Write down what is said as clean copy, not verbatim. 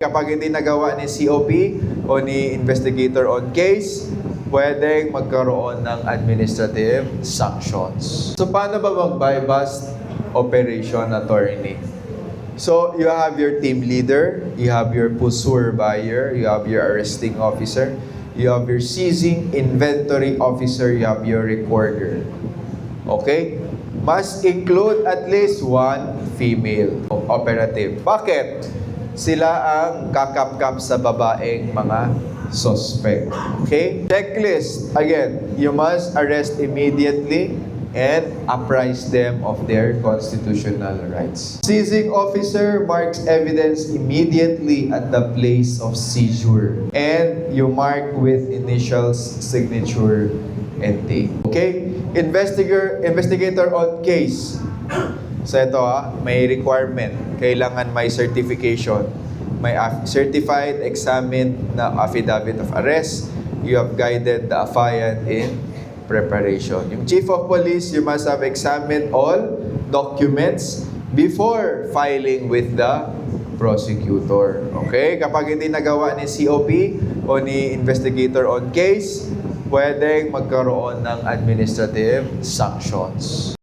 Kapag hindi nagawa ni COP o ni investigator on case, pwedeng magkaroon ng administrative sanctions. So, paano ba mag-buy-bust operation, attorney? So, you have your team leader, you have your pursuer buyer, you have your arresting officer, you have your seizing inventory officer, you have your recorder. Okay? Must include at least one female operative. Bakit? Sila ang kakap-kap sa babaeng mga suspect. Okay? Checklist. Again, you must arrest immediately and apprise them of their constitutional rights. Seizing officer marks evidence immediately at the place of seizure. And you mark with initials, signature, and date. Okay? Investigator on case. So ito may requirement. Kailangan may certification. May certified, examined na affidavit of arrest. You have guided the affiant in preparation. Yung chief of police, you must have examined all documents before filing with the prosecutor. Okay? Kapag hindi nagawa ni COP o ni investigator on case, pwedeng magkaroon ng administrative sanctions.